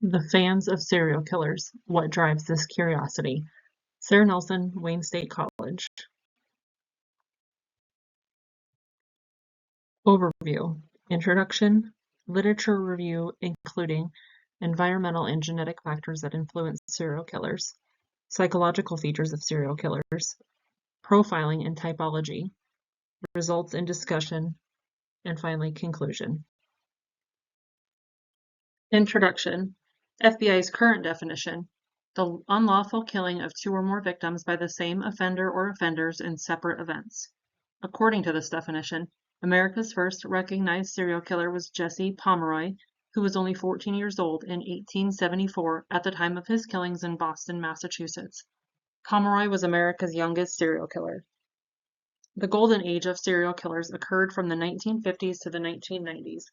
The fans of serial killers. What drives this curiosity? Sarah Nelson, Wayne State College. Overview. Introduction. Literature review including environmental and genetic factors that influence serial killers, psychological features of serial killers, profiling and typology, results in discussion, and finally conclusion. Introduction. FBI's current definition: the unlawful killing of two or more victims by the same offender or offenders in separate events. According to this definition, America's first recognized serial killer was Jesse Pomeroy, who was only 14 years old in 1874 at the time of his killings in Boston, Massachusetts. Pomeroy was America's youngest serial killer. The golden age of serial killers occurred from the 1950s to the 1990s.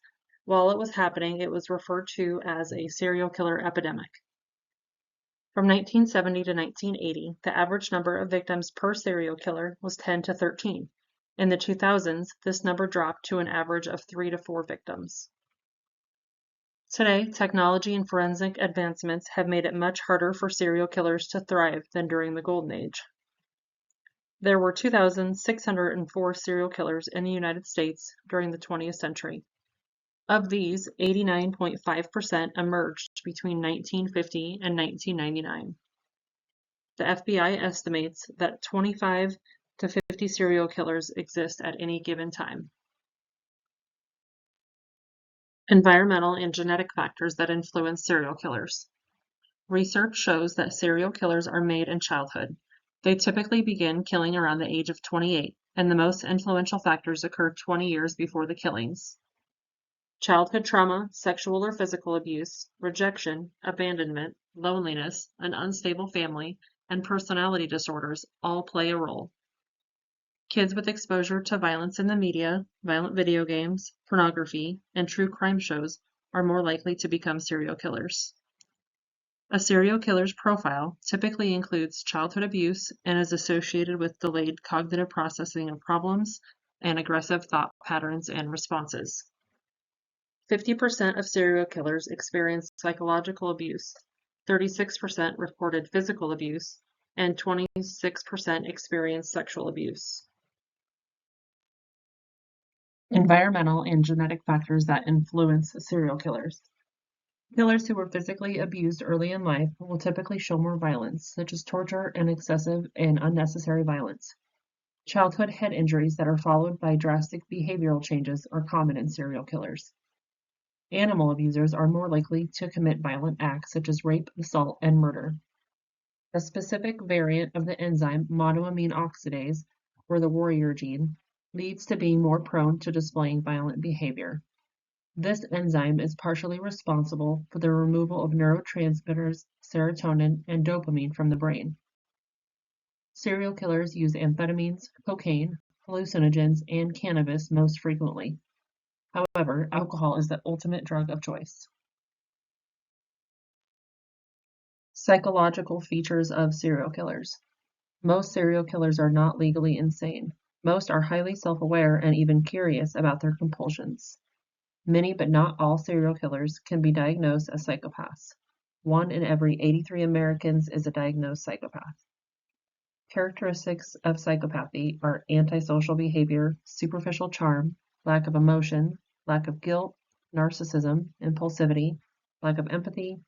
While it was happening, it was referred to as a serial killer epidemic. From 1970 to 1980, the average number of victims per serial killer was 10 to 13. In the 2000s, this number dropped to an average of 3 to 4 victims. Today, technology and forensic advancements have made it much harder for serial killers to thrive than during the Golden Age. There were 2,604 serial killers in the United States during the 20th century. Of these, 89.5% emerged between 1950 and 1999. The FBI estimates that 25 to 50 serial killers exist at any given time. Environmental and genetic factors that influence serial killers. Research shows that serial killers are made in childhood. They typically begin killing around the age of 28, and the most influential factors occur 20 years before the killings. Childhood trauma, sexual or physical abuse, rejection, abandonment, loneliness, an unstable family, and personality disorders all play a role. Kids with exposure to violence in the media, violent video games, pornography, and true crime shows are more likely to become serial killers. A serial killer's profile typically includes childhood abuse and is associated with delayed cognitive processing of problems and aggressive thought patterns and responses. 50% of serial killers experience psychological abuse, 36% reported physical abuse, and 26% experienced sexual abuse. Environmental and genetic factors that influence serial killers. Killers who were physically abused early in life will typically show more violence, such as torture and excessive and unnecessary violence. Childhood head injuries that are followed by drastic behavioral changes are common in serial killers. Animal abusers are more likely to commit violent acts such as rape, assault, and murder. A specific variant of the enzyme monoamine oxidase, or the warrior gene, leads to being more prone to displaying violent behavior. This enzyme is partially responsible for the removal of neurotransmitters serotonin and dopamine from the brain. Serial killers use amphetamines, cocaine, hallucinogens, and cannabis most frequently. However, alcohol is the ultimate drug of choice. Psychological features of serial killers. Most serial killers are not legally insane. Most are highly self-aware and even curious about their compulsions. Many but not all serial killers can be diagnosed as psychopaths. 1 in every 83 Americans is a diagnosed psychopath. Characteristics of psychopathy are antisocial behavior, superficial charm, lack of emotion, lack of guilt, narcissism, impulsivity, lack of empathy,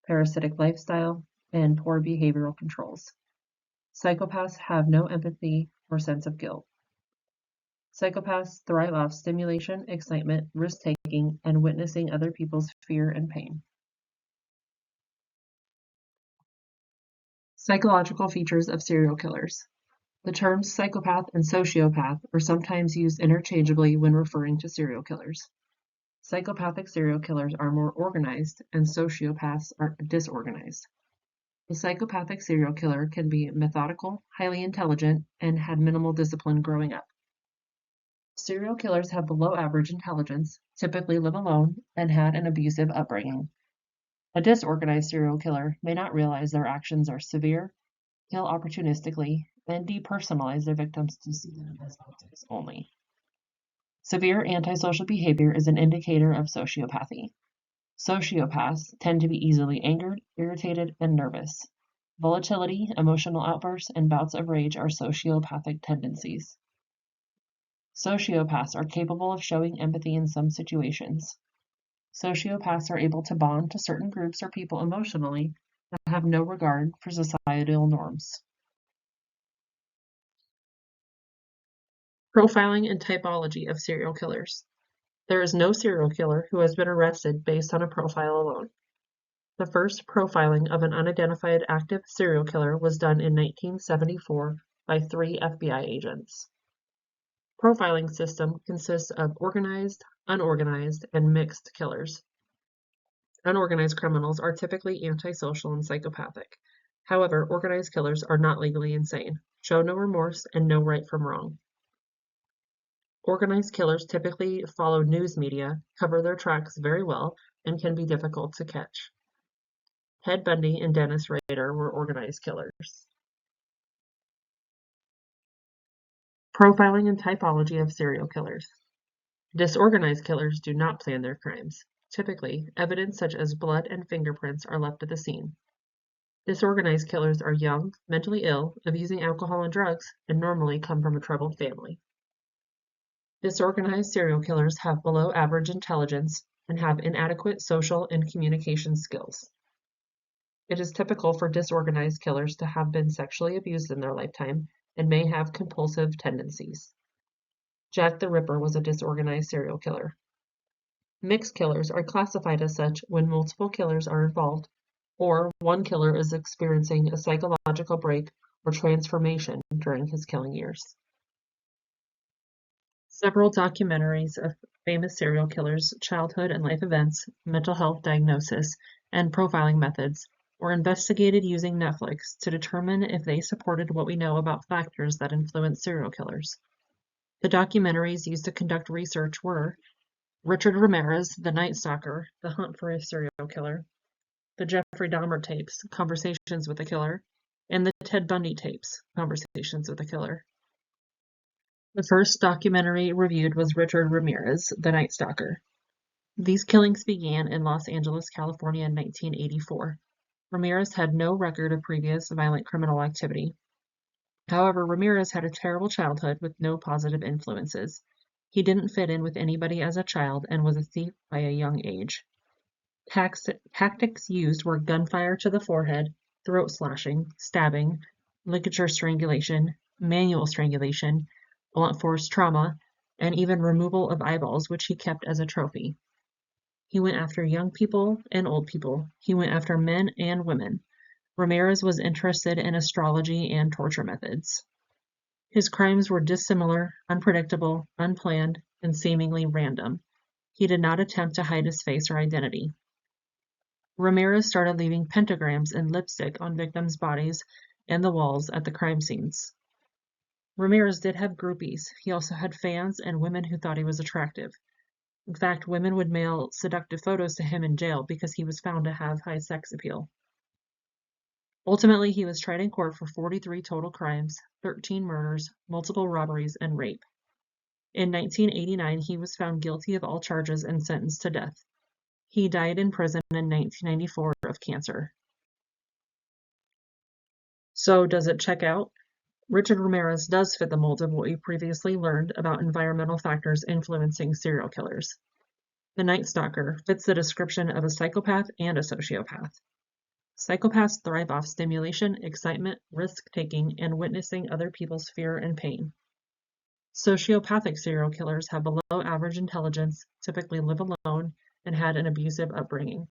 parasitic lifestyle, and poor behavioral controls. Psychopaths have no empathy or sense of guilt. Psychopaths thrive off stimulation, excitement, risk-taking, and witnessing other people's fear and pain. Psychological features of serial killers. The terms psychopath and sociopath are sometimes used interchangeably when referring to serial killers. Psychopathic serial killers are more organized, and sociopaths are disorganized. A psychopathic serial killer can be methodical, highly intelligent, and had minimal discipline growing up. Serial killers have below average intelligence, typically live alone, and had an abusive upbringing. A disorganized serial killer may not realize their actions are severe, kill opportunistically, and depersonalize their victims to see them as objects only. Severe antisocial behavior is an indicator of sociopathy. Sociopaths tend to be easily angered, irritated, and nervous. Volatility, emotional outbursts, and bouts of rage are sociopathic tendencies. Sociopaths are capable of showing empathy in some situations. Sociopaths are able to bond to certain groups or people emotionally that have no regard for societal norms. Profiling and typology of serial killers. There is no serial killer who has been arrested based on a profile alone. The first profiling of an unidentified active serial killer was done in 1974 by 3 FBI agents. Profiling system consists of organized, unorganized, and mixed killers. Unorganized criminals are typically antisocial and psychopathic. However, organized killers are not legally insane, show no remorse, and know right from wrong. Organized killers typically follow news media, cover their tracks very well, and can be difficult to catch. Ted Bundy and Dennis Rader were organized killers. Profiling and typology of serial killers. Disorganized killers do not plan their crimes. Typically, evidence such as blood and fingerprints are left at the scene. Disorganized killers are young, mentally ill, abusing alcohol and drugs, and normally come from a troubled family. Disorganized serial killers have below average intelligence and have inadequate social and communication skills. It is typical for disorganized killers to have been sexually abused in their lifetime and may have compulsive tendencies. Jack the Ripper was a disorganized serial killer. Mixed killers are classified as such when multiple killers are involved, or one killer is experiencing a psychological break or transformation during his killing years. Several documentaries of famous serial killers' childhood and life events, mental health diagnosis, and profiling methods were investigated using Netflix to determine if they supported what we know about factors that influence serial killers. The documentaries used to conduct research were Richard Ramirez, The Night Stalker, The Hunt for a Serial Killer, the Jeffrey Dahmer tapes, Conversations with a Killer, and the Ted Bundy tapes, Conversations with a Killer. The first documentary reviewed was Richard Ramirez, The Night Stalker. These killings began in Los Angeles, California in 1984. Ramirez had no record of previous violent criminal activity. However, Ramirez had a terrible childhood with no positive influences. He didn't fit in with anybody as a child and was a thief by a young age. Tactics used were gunfire to the forehead, throat slashing, stabbing, ligature strangulation, manual strangulation, blunt force trauma, and even removal of eyeballs, which he kept as a trophy. He went after young people and old people. He went after men and women. Ramirez was interested in astrology and torture methods. His crimes were dissimilar, unpredictable, unplanned, and seemingly random. He did not attempt to hide his face or identity. Ramirez started leaving pentagrams and lipstick on victims' bodies and the walls at the crime scenes. Ramirez did have groupies. He also had fans and women who thought he was attractive. In fact, women would mail seductive photos to him in jail because he was found to have high sex appeal. Ultimately, he was tried in court for 43 total crimes, 13 murders, multiple robberies, and rape. In 1989, he was found guilty of all charges and sentenced to death. He died in prison in 1994 of cancer. So, does it check out? Richard Ramirez does fit the mold of what we previously learned about environmental factors influencing serial killers. The Night Stalker fits the description of a psychopath and a sociopath. Psychopaths thrive off stimulation, excitement, risk-taking, and witnessing other people's fear and pain. Sociopathic serial killers have below average intelligence, typically live alone, and had an abusive upbringing.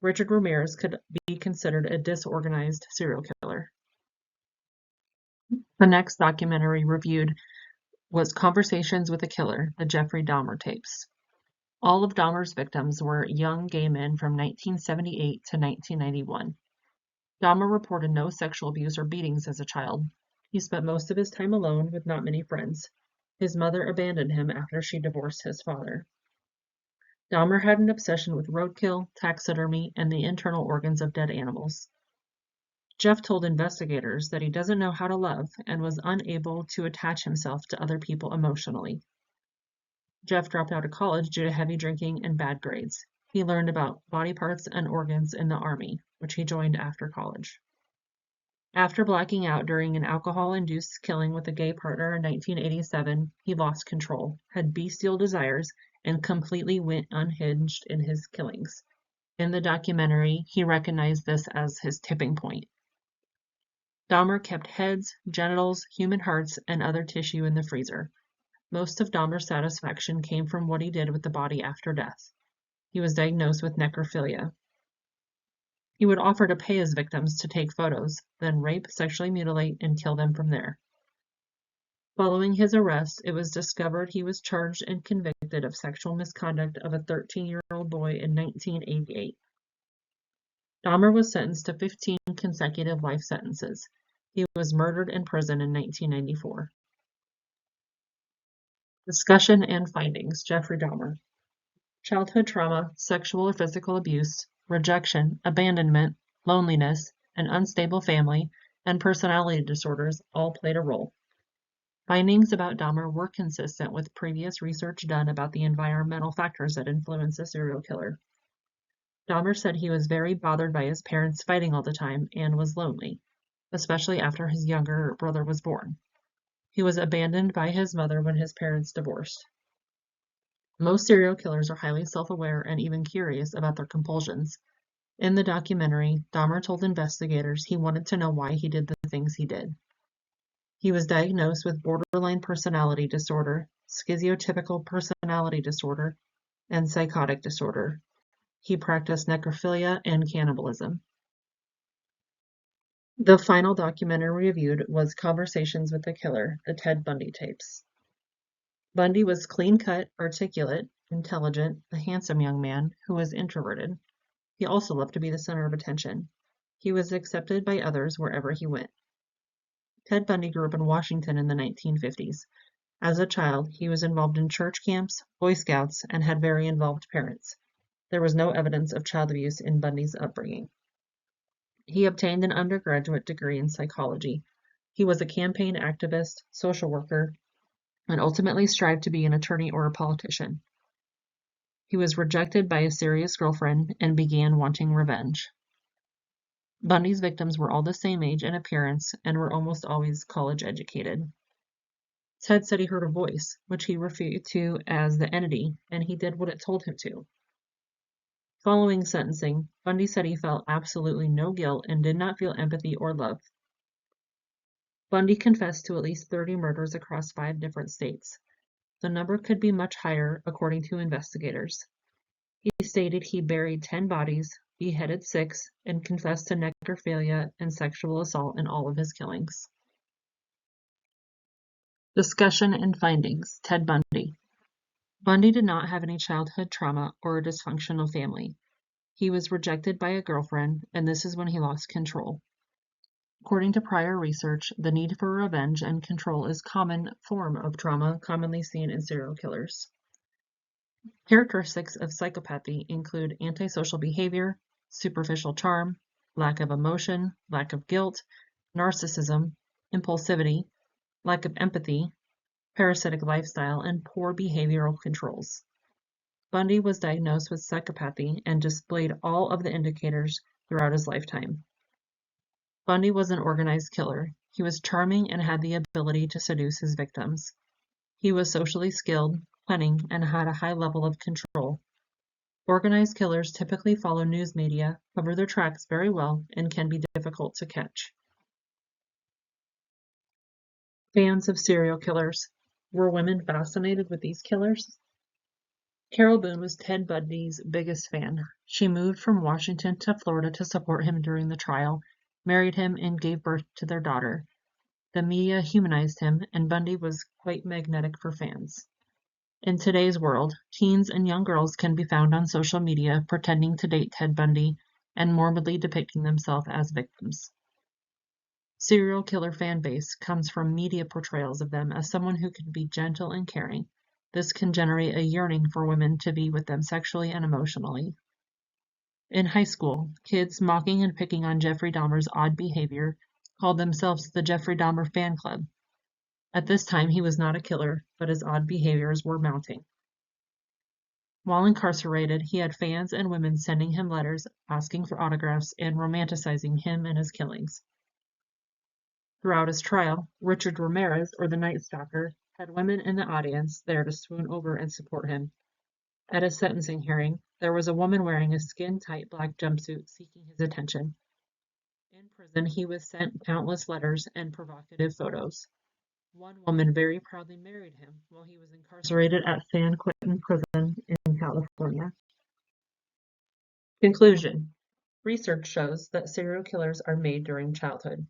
Richard Ramirez could be considered a disorganized serial killer. The next documentary reviewed was Conversations with a Killer, the Jeffrey Dahmer tapes. All of Dahmer's victims were young gay men from 1978 to 1991. Dahmer reported no sexual abuse or beatings as a child. He spent most of his time alone with not many friends. His mother abandoned him after she divorced his father. Dahmer had an obsession with roadkill, taxidermy, and the internal organs of dead animals. Jeff told investigators that he doesn't know how to love and was unable to attach himself to other people emotionally. Jeff dropped out of college due to heavy drinking and bad grades. He learned about body parts and organs in the Army, which he joined after college. After blacking out during an alcohol-induced killing with a gay partner in 1987, he lost control, had bestial desires, and completely went unhinged in his killings. In the documentary, he recognized this as his tipping point. Dahmer kept heads, genitals, human hearts, and other tissue in the freezer. Most of Dahmer's satisfaction came from what he did with the body after death. He was diagnosed with necrophilia. He would offer to pay his victims to take photos, then rape, sexually mutilate, and kill them from there. Following his arrest, it was discovered he was charged and convicted of sexual misconduct of a 13-year-old boy in 1988. Dahmer was sentenced to 15 consecutive life sentences. He was murdered in prison in 1994. Discussion and findings. Jeffrey Dahmer. Childhood trauma, sexual or physical abuse, rejection, abandonment, loneliness, an unstable family, and personality disorders all played a role. Findings about Dahmer were consistent with previous research done about the environmental factors that influence a serial killer. Dahmer said he was very bothered by his parents fighting all the time and was lonely, especially after his younger brother was born. He was abandoned by his mother when his parents divorced. Most serial killers are highly self-aware and even curious about their compulsions. In the documentary, Dahmer told investigators he wanted to know why he did the things he did. He was diagnosed with borderline personality disorder, schizotypal personality disorder, and psychotic disorder. He practiced necrophilia and cannibalism. The final documentary reviewed was Conversations with the Killer, the Ted Bundy tapes. Bundy was clean-cut, articulate, intelligent, a handsome young man who was introverted. He also loved to be the center of attention. He was accepted by others wherever he went. Ted Bundy grew up in Washington in the 1950s. As a child, he was involved in church camps, Boy Scouts, and had very involved parents. There was no evidence of child abuse in Bundy's upbringing. He obtained an undergraduate degree in psychology. He was a campaign activist, social worker, and ultimately strived to be an attorney or a politician. He was rejected by a serious girlfriend and began wanting revenge. Bundy's victims were all the same age and appearance and were almost always college-educated. Ted said he heard a voice, which he referred to as the entity, and he did what it told him to. Following sentencing, Bundy said he felt absolutely no guilt and did not feel empathy or love. Bundy confessed to at least 30 murders across 5 different states. The number could be much higher, according to investigators. He stated he buried 10 bodies, beheaded 6, and confessed to necrophilia and sexual assault in all of his killings. Discussion and findings. Ted Bundy. Bundy did not have any childhood trauma or a dysfunctional family. He was rejected by a girlfriend, and this is when he lost control. According to prior research, the need for revenge and control is a common form of trauma commonly seen in serial killers. Characteristics of psychopathy include antisocial behavior, superficial charm, lack of emotion, lack of guilt, narcissism, impulsivity, lack of empathy, parasitic lifestyle, and poor behavioral controls. Bundy was diagnosed with psychopathy and displayed all of the indicators throughout his lifetime. Bundy was an organized killer. He was charming and had the ability to seduce his victims. He was socially skilled, cunning, and had a high level of control. Organized killers typically follow news media, cover their tracks very well, and can be difficult to catch. Fans of serial killers. Were women fascinated with these killers? Carol Boone was Ted Bundy's biggest fan. She moved from Washington to Florida to support him during the trial, married him, and gave birth to their daughter. The media humanized him, and Bundy was quite magnetic for fans. In today's world, teens and young girls can be found on social media pretending to date Ted Bundy and morbidly depicting themselves as victims. Serial killer fan base comes from media portrayals of them as someone who can be gentle and caring. This can generate a yearning for women to be with them sexually and emotionally. In high school, kids mocking and picking on Jeffrey Dahmer's odd behavior called themselves the Jeffrey Dahmer Fan Club. At this time, he was not a killer, but his odd behaviors were mounting. While incarcerated, he had fans and women sending him letters asking for autographs and romanticizing him and his killings. Throughout his trial, Richard Ramirez, or the Night Stalker, had women in the audience there to swoon over and support him. At his sentencing hearing, there was a woman wearing a skin-tight black jumpsuit seeking his attention. In prison, he was sent countless letters and provocative photos. One woman very proudly married him while he was incarcerated at San Quentin Prison in California. Conclusion: research shows that serial killers are made during childhood.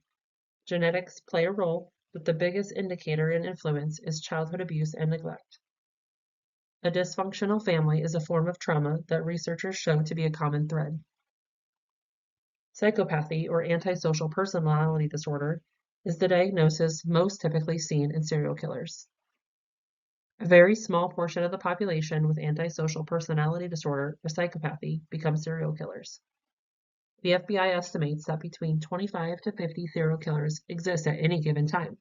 Genetics play a role, but the biggest indicator and influence is childhood abuse and neglect. A dysfunctional family is a form of trauma that researchers show to be a common thread. Psychopathy, or antisocial personality disorder, is the diagnosis most typically seen in serial killers. A very small portion of the population with antisocial personality disorder or psychopathy become serial killers. The FBI estimates that between 25 to 50 serial killers exist at any given time.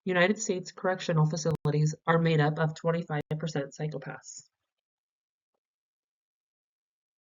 United States correctional facilities are made up of 25% psychopaths.